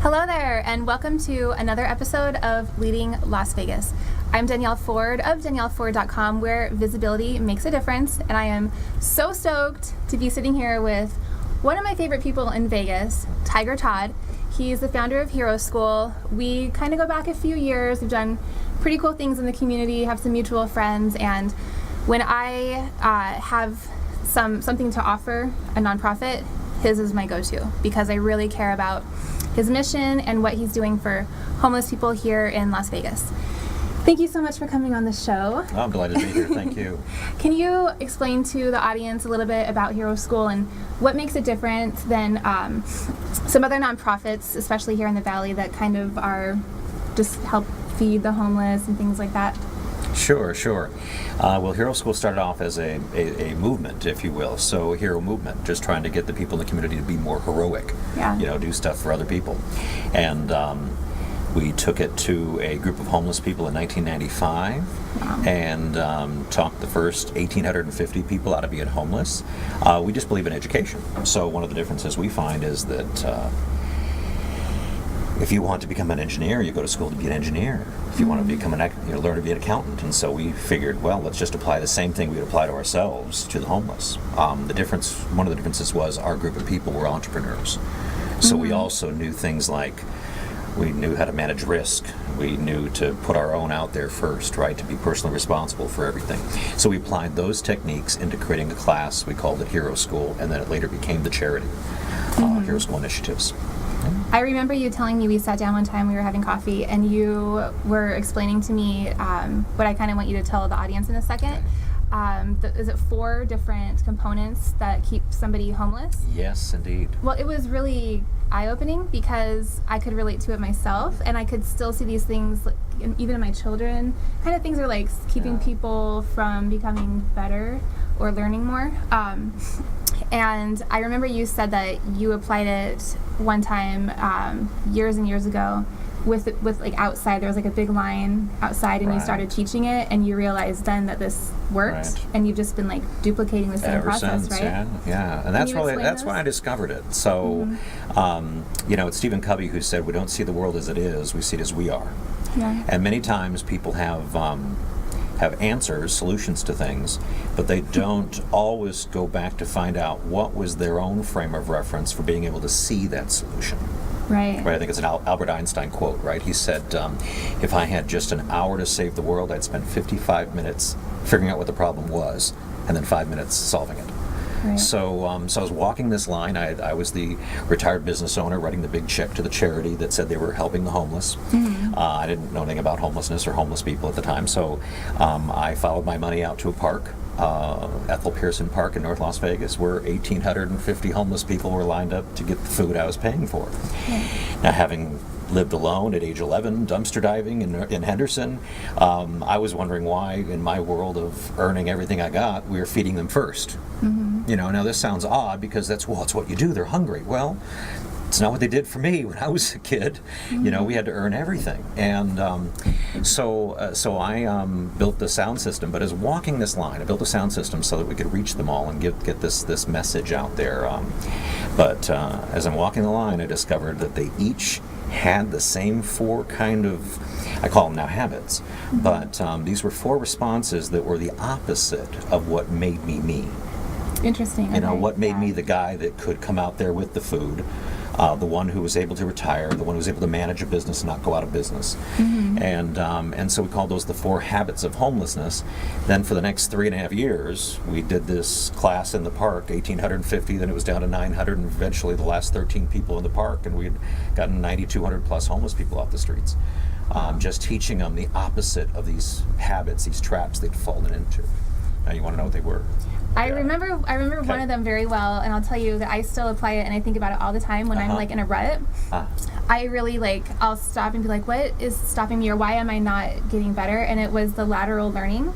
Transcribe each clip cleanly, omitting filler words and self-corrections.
Hello there, and welcome to another episode of Leading Las Vegas. I'm Danielle Ford of DanielleFord.com, where visibility makes a difference, and I am so stoked to be sitting here with one of my favorite people in Vegas, Tiger Todd. He's the founder of Hero School. We kind of go back a few years. We've done pretty cool things in the community, have some mutual friends, and when I have something to offer a nonprofit, his is my go-to because I really care about his mission and what he's doing for homeless people here in Las Vegas. Thank you so much for coming on the show. Oh, I'm delighted to be here. Thank you. Can you explain to the audience a little bit about Hero School and what makes it different than some other nonprofits, especially here in the Valley, that kind of are just help feed the homeless and things like that? Sure. Well, Hero School started off as a movement, if you will. So, Hero Movement, just trying to get the people in the community to be more heroic. Yeah. Do stuff for other people. And we took it to a group of homeless people in 1995. Wow. And talked the first 1,850 people out of being homeless. We just believe in education. So, one of the differences we find is that if you want to become an engineer, you go to school to be an engineer. If you want to become learn to be an accountant. And so we figured, well, let's just apply the same thing we would apply to ourselves to the homeless. One of the differences was our group of people were entrepreneurs. So we also knew things like we knew how to manage risk. We knew to put our own out there first, right, to be personally responsible for everything. So we applied those techniques into creating a class. We called it Hero School, and then it later became the charity, Hero School Initiatives. I remember you telling me, we sat down one time, we were having coffee, and you were explaining to me what I kind of want you to tell the audience in a second. Is it 4 different components that keep somebody homeless? Yes, indeed. Well, it was really eye-opening because I could relate to it myself, and I could still see these things, like, even in my children. Kind of things are like keeping people from becoming better or learning more. And I remember you said that you applied it one time years and years ago with like outside. There was like a big line outside, and you started teaching it, and you realized then that this worked, and you've just been like duplicating the same Ever process, since, right? Yeah, and that's why I discovered it. So, it's Stephen Covey who said, "We don't see the world as it is; we see it as we are." Yeah. And many times people have answers, solutions to things, but they don't always go back to find out what was their own frame of reference for being able to see that solution. Right. I think it's an Albert Einstein quote, right? He said, if I had just an hour to save the world, I'd spend 55 minutes figuring out what the problem was, and then 5 minutes solving it. Right. So I was walking this line. I was the retired business owner writing the big check to the charity that said they were helping the homeless. I didn't know anything about homelessness or homeless people at the time, so I followed my money out to a park, Ethel Pearson Park in North Las Vegas, where 1,850 homeless people were lined up to get the food I was paying for. Now, having lived alone at age 11, dumpster diving in Henderson, I was wondering why, in my world of earning everything I got, we were feeding them first. Now this sounds odd because it's what you do. They're hungry. Well, it's not what they did for me when I was a kid. We had to earn everything, and so I built the sound system. But as walking this line, I built a sound system so that we could reach them all and get this message out there. But as I'm walking the line, I discovered that they each had the same 4 kind of, I call them now habits, but these were 4 responses that were the opposite of what made me me. Interesting. What made me the guy that could come out there with the food, the one who was able to retire, the one who was able to manage a business and not go out of business. And so we called those the 4 habits of homelessness. Then for the next 3.5 years, we did this class in the park, 1,850, then it was down to 900, and eventually the last 13 people in the park, and we had gotten 9,200 plus homeless people off the streets. Just teaching them the opposite of these habits, these traps they'd fallen into. Now you want to know what they were? I remember one of them very well, and I'll tell you that I still apply it, and I think about it all the time when I'm like in a rut. I really I'll stop and be like, what is stopping me, or why am I not getting better? And it was the lateral learning,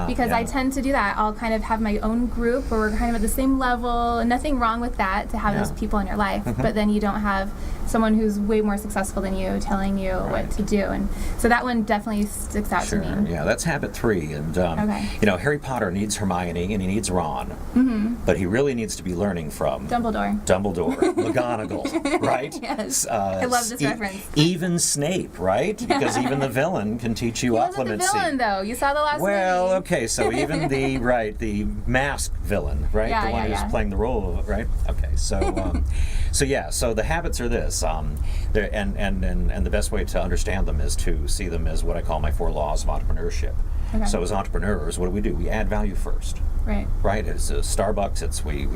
because I tend to do that. I'll kind of have my own group where we're kind of at the same level, and nothing wrong with that, to have those people in your life, but then you don't have someone who's way more successful than you telling you Right. what to do. And so that one definitely sticks out Sure. to me. Yeah, that's habit 3. And, Okay. Harry Potter needs Hermione and he needs Ron. But he really needs to be learning from Dumbledore. McGonagall, right? Yes. I love this reference. Even Snape, right? Because even the villain can teach you He wasn't the occlumency. villain, though. You saw the last Well, movie. okay, so even the masked villain, right? Yeah, the one yeah, who's yeah. playing the role of, right? Okay, so so the habits are this, and the best way to understand them is to see them as what I call my 4 laws of entrepreneurship. Okay. So as entrepreneurs, what do? We add value first. Right. Right, it's Starbucks. It's we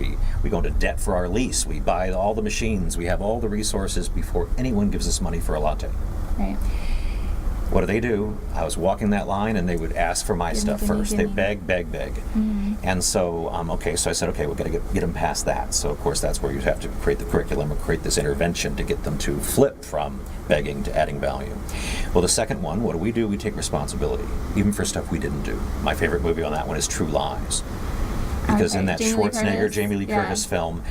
go into debt for our lease. We buy all the machines. We have all the resources before anyone gives us money for a latte. Right. What do? I was walking that line, and they would ask for my Gimme, stuff gimme, first. gimme. They beg. And so, so I said, okay, we've got to get them past that. So, of course, that's where you have to create the curriculum or create this intervention to get them to flip from begging to adding value. Well, the second one, what do? We take responsibility, even for stuff we didn't do. My favorite movie on that one is True Lies. Because Okay. in that Jamie Lee Schwarzenegger, Curtis. Jamie Lee Yeah. Curtis film,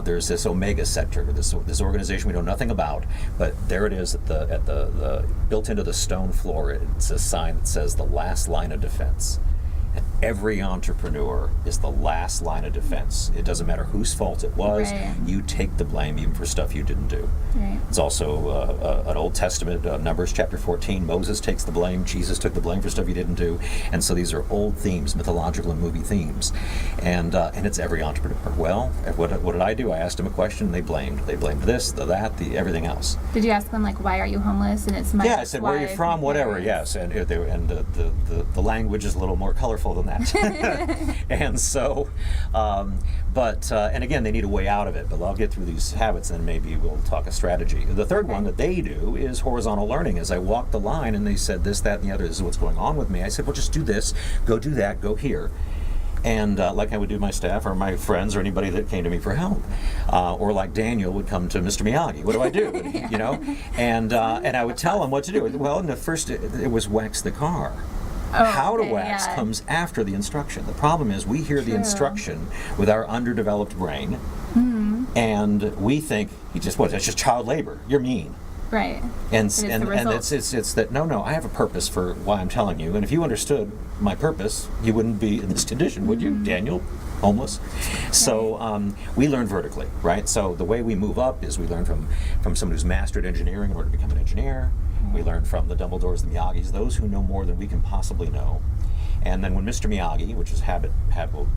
there's this Omega Sector, this organization we know nothing about, but there it is at the built into the stone floor. It's a sign that says the last line of defense. And every entrepreneur is the last line of defense. It doesn't matter whose fault it was. Right. You take the blame even for stuff you didn't do. Right. It's also an Old Testament, Numbers chapter 14. Moses takes the blame. Jesus took the blame for stuff he didn't do. And so these are old themes, mythological and movie themes. And it's every entrepreneur. Well, what did I do? I asked them a question, and they blamed. They blamed this, that, everything else. Did you ask them, like, why are you homeless? And it's my Yeah, I said, where are you ex-wife, from? my Whatever, parents. yes. And the language is a little more colorful than that. And so, and again, they need a way out of it. But I'll get through these habits, and maybe we'll talk a strategy. The third one that they do is horizontal learning. As I walked the line, and they said this, that, and the other, this is what's going on with me. I said, well, just do this, go do that, go here. And like I would do my staff or my friends or anybody that came to me for help, or like Daniel would come to Mr. Miyagi. What do I do? And I would tell him what to do. Well, in the first, it was wax the car. How to okay, wax yeah. comes after the instruction. The problem is we hear the True. instruction with our underdeveloped brain, and we think that's just child labor. You're mean. Right. And it's the and result. it's that no, I have a purpose for why I'm telling you. And if you understood my purpose, you wouldn't be in this condition, would you, Daniel? Homeless. So we learn vertically, right? So the way we move up is we learn from someone who's mastered engineering in order to become an engineer. We learn from the Dumbledores, the Miyagis, those who know more than we can possibly know. And then when Mr. Miyagi, which is habit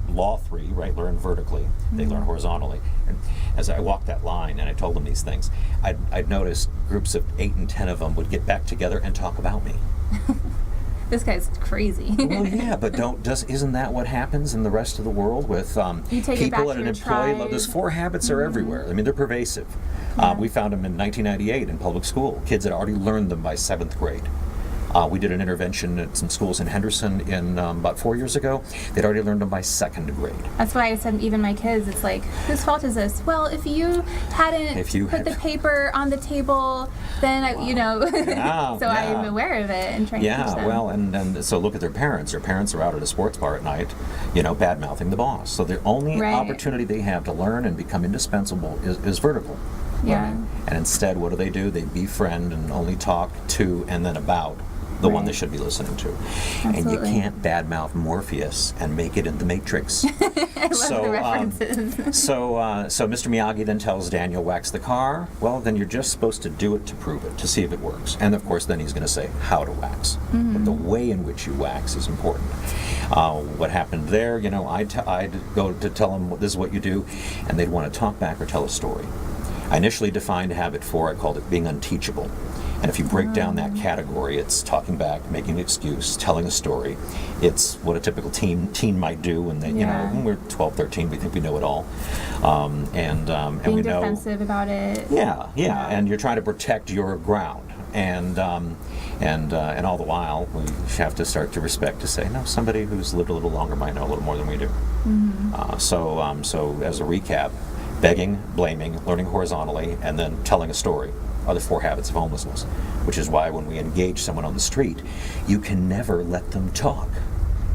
law 3, right, learn vertically, they learn horizontally. And as I walked that line and I told them these things, I'd noticed groups of 8 and 10 of them would get back together and talk about me. This guy's crazy. Well, yeah, but isn't that what happens in the rest of the world with You take it back people to at an your employee level? tribe. Those 4 habits are everywhere. I mean, they're pervasive. We found them in 1998 in public school. Kids had already learned them by 7th grade. We did an intervention at some schools in Henderson about 4 years ago. They'd already learned them by 2nd grade. That's why I said even my kids, it's like, whose fault is this? Well, if you hadn't put the paper on the table, then Yeah, so I'm aware of it and trying to teach them. well, and so look at their parents. Their parents are out at a sports bar at night, bad-mouthing the boss. So the only Right. opportunity they have to learn and become indispensable is vertical Yeah. learning. And instead, what do? They befriend and only talk to and then about the one Right. they should be listening to. And you Absolutely. can't badmouth Morpheus and make it in the Matrix. I love the references. So Mr. Miyagi then tells Daniel, wax the car. Well, then you're just supposed to do it to prove it, to see if it works. And of course, then he's going to say how to wax. But the way in which you wax is important. What happened there, I'd go to tell them this is what you do, and they'd want to talk back or tell a story. I initially defined habit 4, I called it being unteachable. And if you break down that category, it's talking back, making an excuse, telling a story. It's what a typical teen might do when they, when we're 12, 13, we think we know it all. And Being we know. defensive about it. Yeah, and you're trying to protect your ground. And all the while, we have to start to respect to say, no, somebody who's lived a little longer might know a little more than we do. So as a recap, begging, blaming, learning horizontally, and then telling a story are the 4 habits of homelessness, which is why when we engage someone on the street, you can never let them talk.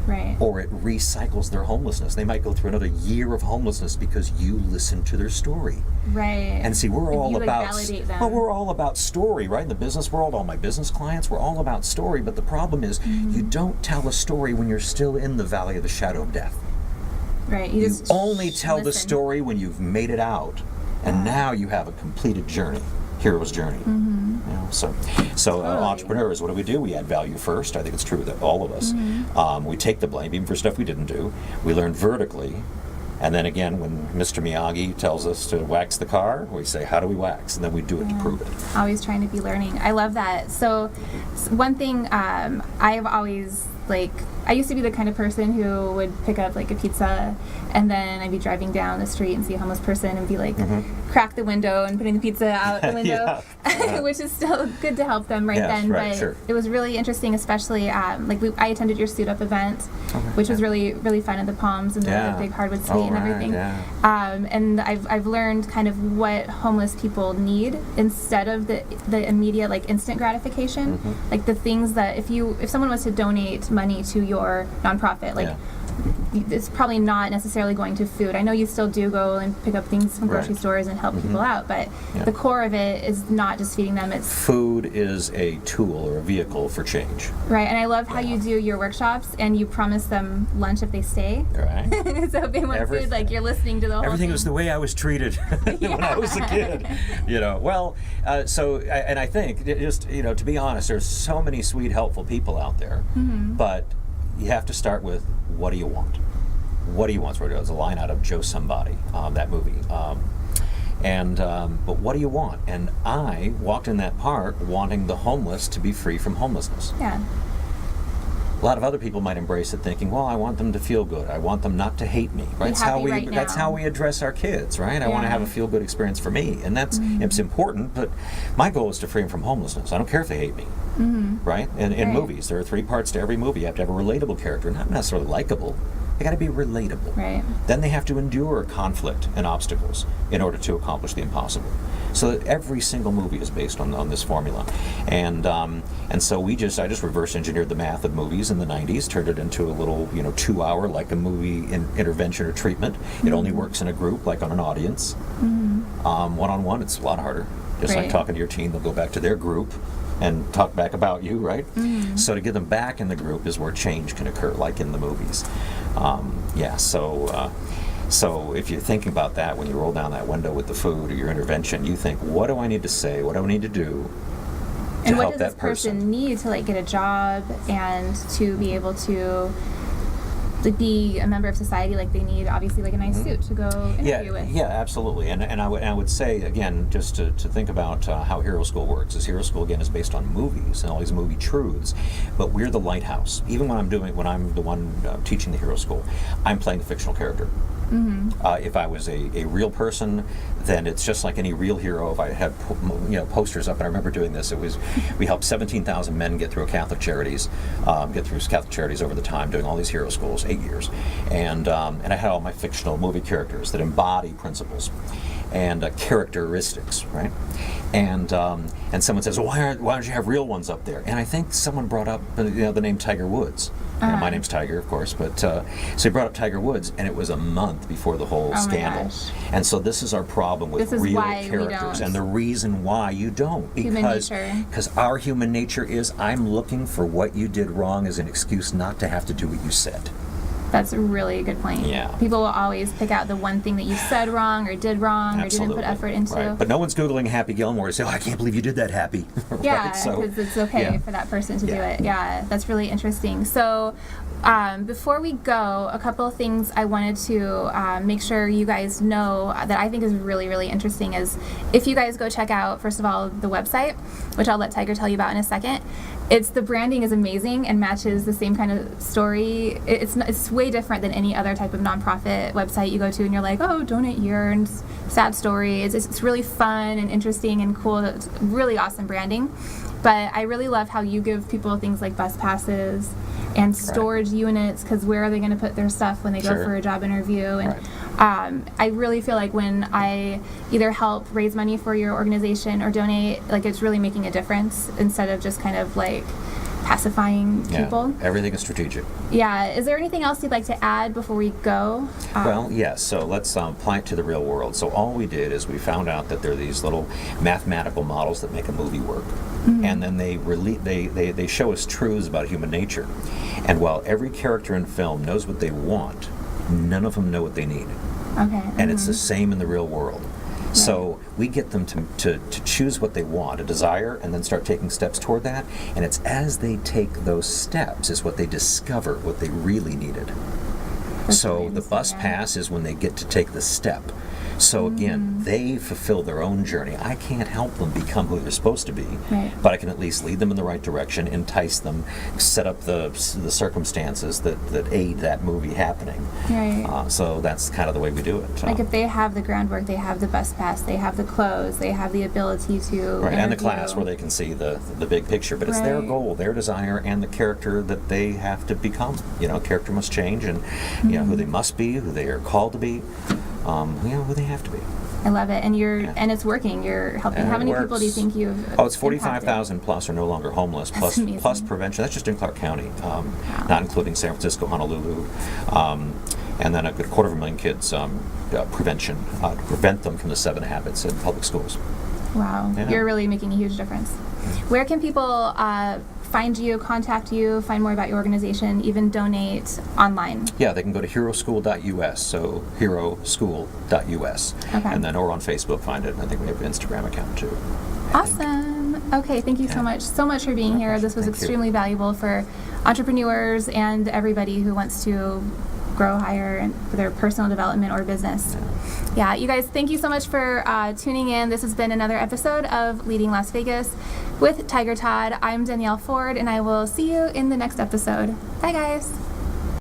Right. Or it recycles their homelessness. They might go through another year of homelessness because you listened to their story. Right. And see, we're If all you, like, about validate them. well, we're all about story, right? In the business world, all my business clients, we're all about story. But the problem is, you don't tell a story when you're still in the valley of the shadow of death. Right. You just only tell the listen. story when you've made it out, and now you have a completed journey, hero's journey. You know, so Totally. entrepreneurs, what do? We add value first. I think it's true that all of us. We take the blame, even for stuff we didn't do. We learn vertically. And then again, when Mr. Miyagi tells us to wax the car, we say, how do we wax? And then we do it to prove it. Always trying to be learning. I love that. So one thing I've always, like, I used to be the kind of person who would pick up like a pizza and then I'd be driving down the street and see a homeless person and be like, crack the window and putting the pizza out the window, which is still good to help them then. Right, but sure. it was really interesting, especially I attended your Suit Up event, which was really, really fun at the Palms and the big hardwood suite and everything. And I've learned kind of what homeless people need instead of the immediate, like, instant gratification. Like the things that if someone was to donate money to your nonprofit, like it's probably not necessarily going to food. I know you still do go and pick up things from grocery stores and help people out, but the core of it is not just feeding them. It's Food is a tool or a vehicle for change. right. And I love how you do your workshops and you promise them lunch if they stay. Right? So if they want food, like, you're listening to the whole Everything thing. was the way I was treated when I was a kid. You know, well, and I think, just, you know, to be honest, there's so many sweet, helpful people out there, but you have to start with, what do you want? What do you want? There's a line out of Joe Somebody, that movie. But what do you want? And I walked in that park wanting the homeless to be free from homelessness. Yeah. A lot of other people might embrace it thinking, well, I want them to feel good. I want them not to hate me. Right? That's how we address our kids, right? I want to have a feel-good experience for me. And that's it's important, but my goal is to free them from homelessness. I don't care if they hate me. Right? And in movies, there are 3 parts to every movie. You have to have a relatable character, not necessarily likable. They got to be relatable. Right. Then they have to endure conflict and obstacles in order to accomplish the impossible. So that every single movie is based on this formula, and so I just reverse engineered the math of movies in the '90s, turned it into a little 2-hour, like a movie intervention or treatment. It only works in a group, like on an audience. One-on-one, it's a lot harder. Just like talking to your team, they'll go back to their group and talk back about you, right? So to get them back in the group is where change can occur, like in the movies. So if you're thinking about that when you roll down that window with the food or your intervention, you think, what do I need to say? What do I need to do to And what help does that this person need to, like, get a job and to be able to, like, be a member of society? Like, they need obviously like a nice suit to go interview with. Yeah, absolutely. And I would say, again, just to think about how Hero School works, is Hero School, again, is based on movies and all these movie truths, but we're the lighthouse. Even when I'm the one teaching the Hero School, I'm playing a fictional character. If I was a real person, then it's just like any real hero. If I had posters up, and I remember doing this, we helped 17,000 men get through Catholic Charities over the time, doing all these hero schools, 8 years, and I had all my fictional movie characters that embody principles and characteristics, right? And someone says, well, why don't you have real ones up there? And I think someone brought up the name Tiger Woods. My name's Tiger, of course, but so he brought up Tiger Woods, and it was a month before the whole scandal. And so this is our problem with real characters, and the reason why you don't, because our human nature is, I'm looking for what you did wrong as an excuse not to have to do what you said. That's a really good point. Yeah. People will always pick out the one thing that you said wrong or did wrong or didn't put effort into. Right. But no one's Googling Happy Gilmore to say, oh, I can't believe you did that, Happy. Yeah, because it's okay for that person to do it. Yeah, that's really interesting. So before we go, a couple of things I wanted to make sure you guys know that I think is really, really interesting is if you guys go check out, first of all, the website, which I'll let Tiger tell you about in a second. The branding is amazing and matches the same kind of story. It's way different than any other type of nonprofit website you go to and you're like, oh, donate here and sad stories. It's really fun and interesting and cool. It's really awesome branding. But I really love how you give people things like bus passes and storage units, because where are they going to put their stuff when they go for a job interview? And I really feel like when I either help raise money for your organization or donate, like, it's really making a difference instead of just kind of like pacifying people. Yeah, everything is strategic. Yeah. Is there anything else you'd like to add before we go? Well, yes. So let's apply it to the real world. So all we did is we found out that there are these little mathematical models that make a movie work, and then they show us truths about human nature. And while every character in film knows what they want, none of them know what they need. Okay. And it's the same in the real world. So we get them to choose what they want, a desire, and then start taking steps toward that. And it's as they take those steps is what they discover what they really needed. So the bus pass is when they get to take the step. So again, they fulfill their own journey. I can't help them become who they're supposed to be, but I can at least lead them in the right direction, entice them, set up the circumstances that aid that movie happening. Right. So that's kind of the way we do it. Like if they have the groundwork, they have the bus pass, they have the clothes, they have the ability to Right, and the interview. class where they can see the big picture, but it's their Right. goal, their desire, and the character that they have to become. You know, character must change, and you know who they must be, who they are called to be, who they have to be. I love it, and and it's working. You're helping. And How it many people do you works. think you've? Oh, it's 45,000 plus are no longer homeless, plus amazing. prevention. That's just in Clark County, not including San Francisco, Honolulu, and then a good 250,000 kids prevention to prevent them from the 7 habits in public schools. Wow, Yeah. you're really making a huge difference. Where can people find you, contact you, find more about your organization, even donate online? Yeah, they can go to heroschool.us, so heroschool.us, Okay. and then or on Facebook find it. I think we have an Instagram account too. Awesome. Okay, thank you so much for being here. This was Thank you. extremely valuable for entrepreneurs and everybody who wants to grow higher and for their personal development or business. Yeah, you guys, thank you so much for tuning in. This has been another episode of Leading Las Vegas with Tiger Todd. I'm Danielle Ford, and I will see you in the next episode. Bye, guys.